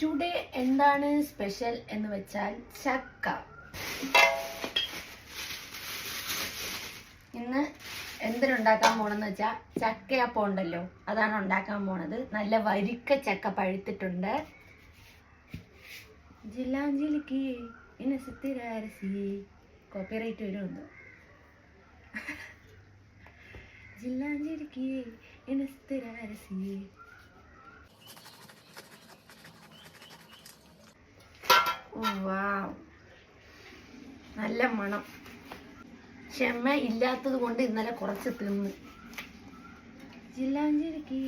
Today എന്താണ് special എന്ന് വെച്ചാൽ ചക്ക. ഇന്ന് എന്തിനുണ്ടാക്കാൻ പോണെന്ന് വെച്ചാൽ ചക്കയപ്പം ഉണ്ടല്ലോ, അതാണ് ഉണ്ടാക്കാൻ പോണത്. നല്ല വരിക്ക ചക്ക പഴുത്തിട്ടുണ്ട്. ജില്ലാഞ്ചലിക്ക് ഇന്ന് സിത്തിരരസി കോപ്പിറൈറ്റ് വരുമെന്ന്. ജില്ലാഞ്ചലിക്ക് ഇന്ന് സിത്തിരരസി. നല്ല മണം. ക്ഷമ ഇല്ലാത്തത് കൊണ്ട് ഇന്നലെ കുറച്ച് തിന്ന്. ജില്ലാഞ്ചേരിക്ക്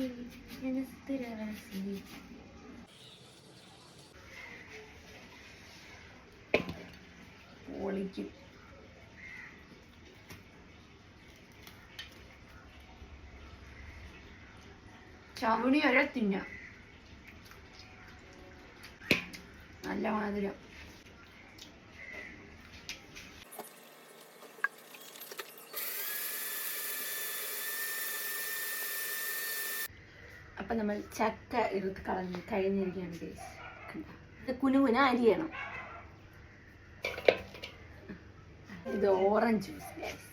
പൊളിക്കും. ചവണി വരെ തിന്നാം. നല്ല മധുരം. അപ്പം നമ്മൾ ചക്ക എടുത്ത് കഴിഞ്ഞിരിക്കുകയാണ് ഗൈസ്. ഇത് കുനുകുന അരിയണം. ഇത് ഓറഞ്ച് ജ്യൂസ് ഗൈസ്.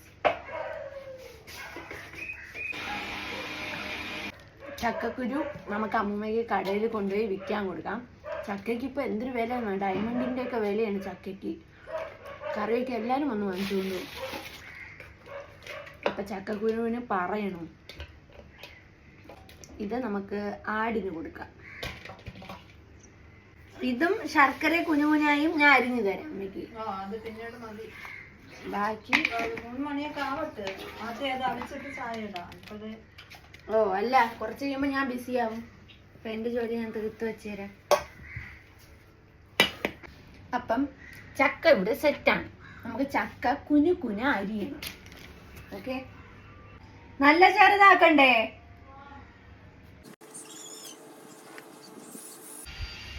ചക്കക്കുരു നമുക്ക് അമ്മയ്ക്ക് കടയിൽ കൊണ്ടുപോയി വിൽക്കാൻ കൊടുക്കാം. ചക്കയ്ക്ക് ഇപ്പോൾ എന്തൊരു വിലയാണ്. ഡയമണ്ടിൻ്റെ ഒക്കെ വിലയാണ് ചക്കയ്ക്ക്. കറിയൊക്കെ എല്ലാവരും വന്ന് വാങ്ങിച്ചുകൊണ്ട് പോകും. അപ്പം ചക്കക്കുരുവിന് പറയണം. ഇത് നമുക്ക് ആടിന് കൊടുക്കാം. ഇതും ശർക്കര കുനുകുനായും ഞാൻ അരിഞ്ഞു തരാം അമ്മയ്ക്ക്. ബാക്കി 3 മണിയൊക്കെ ആവട്ടെ. ഓ അല്ല, കുറച്ച് കഴിയുമ്പോൾ ഞാൻ ബിസി ആവും. അപ്പം എൻ്റെ ജോലി ഞാൻ തീർത്ത് വെച്ച് തരാം. അപ്പം ചക്ക ഇവിടെ സെറ്റാണ്. നമുക്ക് ചക്ക കുനുകുന അരിയണം. ഓക്കെ, നല്ല ചെറുതാക്കണ്ടേ.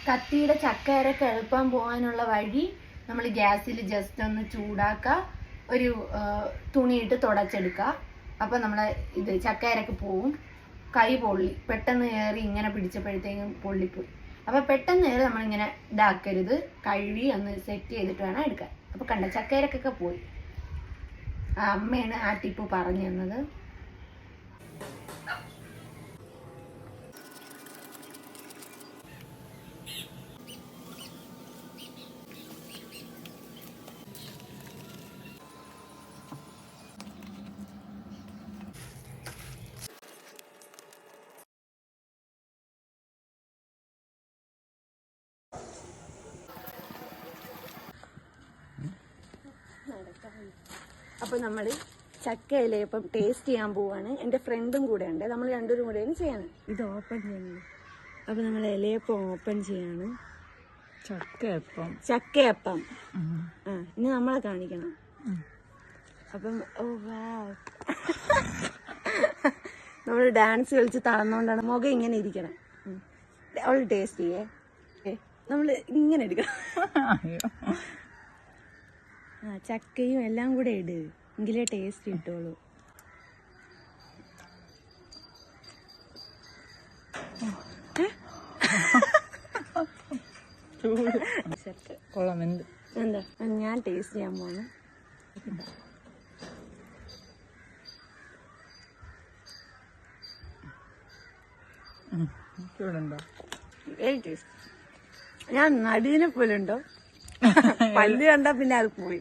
കത്തിയുടെ ചക്കയരക്ക് എളുപ്പം പോകാനുള്ള വഴി നമ്മൾ ഗ്യാസിൽ ജസ്റ്റ് ഒന്ന് ചൂടാക്കുക, ഒരു തുണിയിട്ട് തുടച്ചെടുക്കുക. അപ്പം നമ്മൾ ഇത് ചക്കയരക്ക് പോവും. കൈ പൊള്ളി പെട്ടെന്ന് കയറി ഇങ്ങനെ പിടിച്ചപ്പോഴത്തേക്കും പൊള്ളിപ്പോയി. അപ്പോൾ പെട്ടെന്ന് കയറി നമ്മളിങ്ങനെ ഇതാക്കരുത്. കഴുകി ഒന്ന് സെറ്റ് ചെയ്തിട്ട് വേണം എടുക്കാൻ. അപ്പോൾ കണ്ട ചക്കയരക്കൊക്കെ പോയി. അമ്മയാണ് ആ ടിപ്പ് പറഞ്ഞു തന്നത്. അപ്പോൾ നമ്മൾ ചക്കയിലെ ഇപ്പം ടേസ്റ്റ് ചെയ്യാൻ പോവാണ്. എൻ്റെ ഫ്രണ്ടും കൂടെ ഉണ്ട്. നമ്മൾ രണ്ടുപേരും കൂടെയാണ് ചെയ്യണം. ഇത് ഓപ്പൺ ചെയ്യണം. അപ്പം നമ്മൾ ഇലയപ്പം ഓപ്പൺ ചെയ്യാണ്. ചക്കയപ്പം ഇനി നമ്മളെ കാണിക്കണം. അപ്പം ഓ വാ, നമ്മൾ ഡാൻസ് കളിച്ച് തളർന്നുകൊണ്ടാണ് മുഖം ഇങ്ങനെ ഇരിക്കണം. അവൾ ടേസ്റ്റ് ചെയ്യേ. നമ്മൾ ഇങ്ങനെ എടുക്കണം. ചക്കയും എല്ലാം കൂടെ ഇട്, എങ്കിലേ ടേസ്റ്റ് കിട്ടുള്ളൂ. എന്താ ഞാൻ ടേസ്റ്റ് ചെയ്യാൻ പോണ്. Very taste. ഞാൻ നടുവിനെ പോലെ ഉണ്ടോ? പല്ല് കണ്ടാ പിന്നെ അത് പോയി.